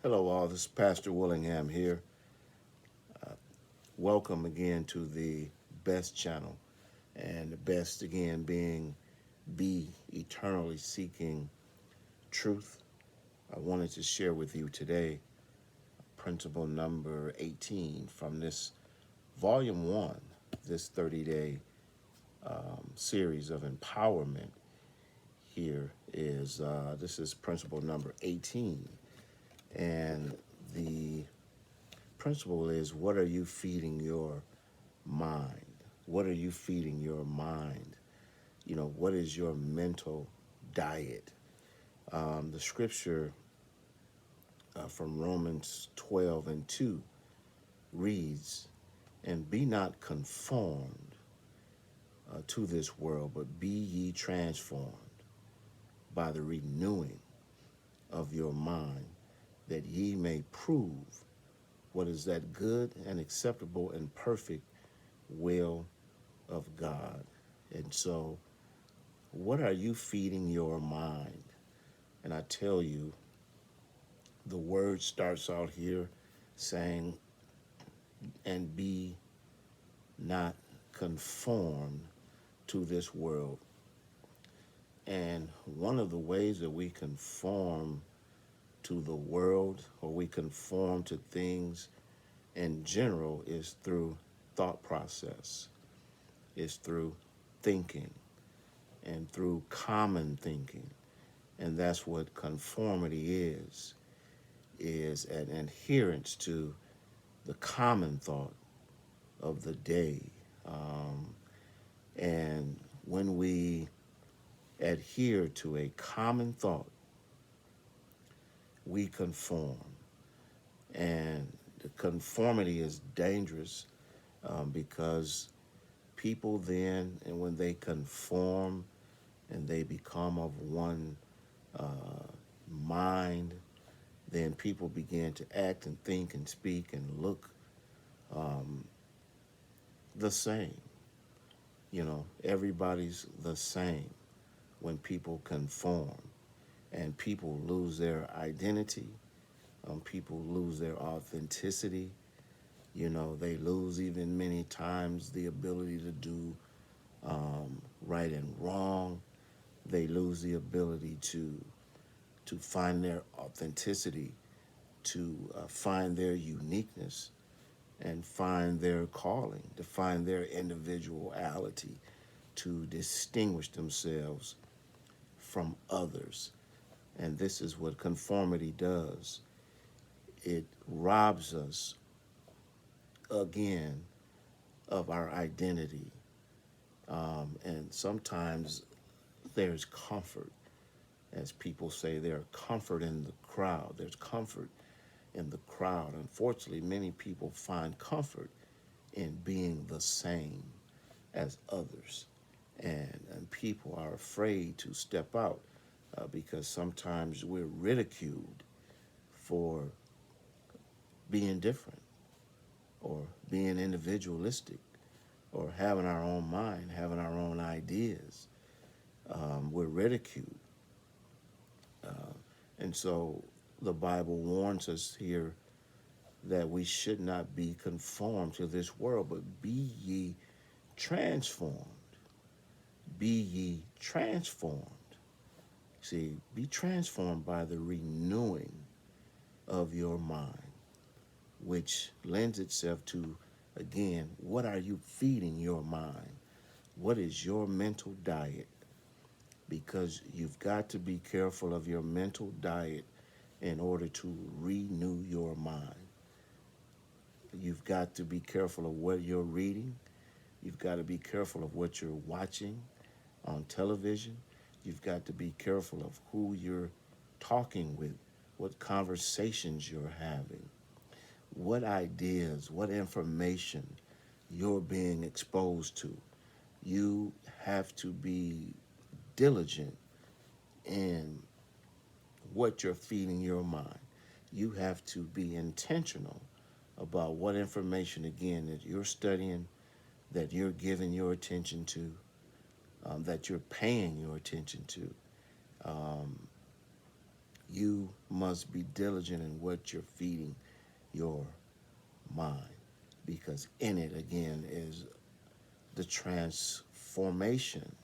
Hello, all. This is Pastor Willingham here. Welcome again to the best channel, and the best again being be eternally seeking truth. I wanted to share with you today principle number 18 from this volume one, this 30-day series of empowerment. Here is this is principle number 18, and the principle is, what are you feeding your mind? What are you feeding your mind? What is your mental diet? The scripture from Romans 12 and 2 reads, and be not conformed to this world, but be ye transformed by the renewing of your mind, that ye may prove what is that good and acceptable and perfect will of God. And so, what are you feeding your mind? And I tell you, the word starts out here saying, and be not conformed to this world. And one of the ways that we conform to the world, or we conform to things in general, is through thought process, is through thinking, and through common thinking. And that's what conformity is an adherence to the common thought of the day. Um, and when we adhere to a common thought, we conform. And the conformity is dangerous because people then, and when they conform and they become of one mind, then people begin to act and think and speak and look um, the same. Everybody's the same when people conform, and people lose their identity. People lose their authenticity. They lose even many times the ability to do right and wrong. They lose the ability to find their authenticity, to find their uniqueness, and find their calling, to find their individuality, to distinguish themselves from others. And this is what conformity does. It robs us again of our identity. And sometimes there's comfort. As people say, there's comfort in the crowd. There's comfort in the crowd. Unfortunately, many people find comfort in being the same as others. And people are afraid to step out because sometimes we're ridiculed for being different, or being individualistic, or having our own mind, having our own ideas. We're ridiculed. And so the Bible warns us here that we should not be conformed to this world, but be ye transformed. Be ye transformed. See, be transformed by the renewing of your mind, which lends itself to, again, what are you feeding your mind? What is your mental diet? Because you've got to be careful of your mental diet in order to renew your mind. You've got to be careful of what you're reading. You've got to be careful of what you're watching on television. You've got to be careful of who you're talking with, what conversations you're having, what ideas, what information you're being exposed to. You have to be diligent in what you're feeding your mind. You have to be intentional about what information, again, that you're studying, that you're giving your attention to, that you're paying your attention to. You must be diligent in what you're feeding your mind, because in it, again, is the transformation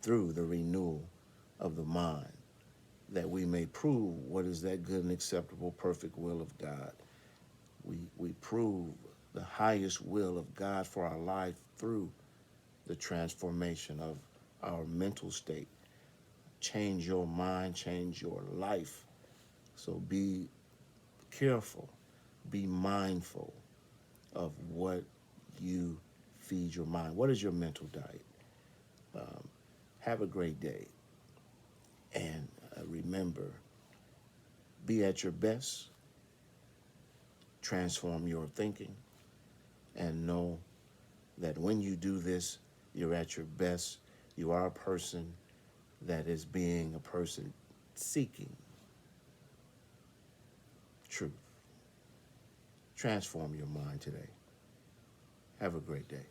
through the renewal of the mind, that we may prove what is that good and acceptable, perfect will of God. We prove the highest will of God for our life through the transformation of our mental state. Change your mind, change your life. So be careful, be mindful of what you feed your mind. What is your mental diet? Have a great day. And remember, be at your best, transform your thinking, and know that when you do this, you're at your best. You are a person that is being a person seeking truth. Transform your mind today. Have a great day.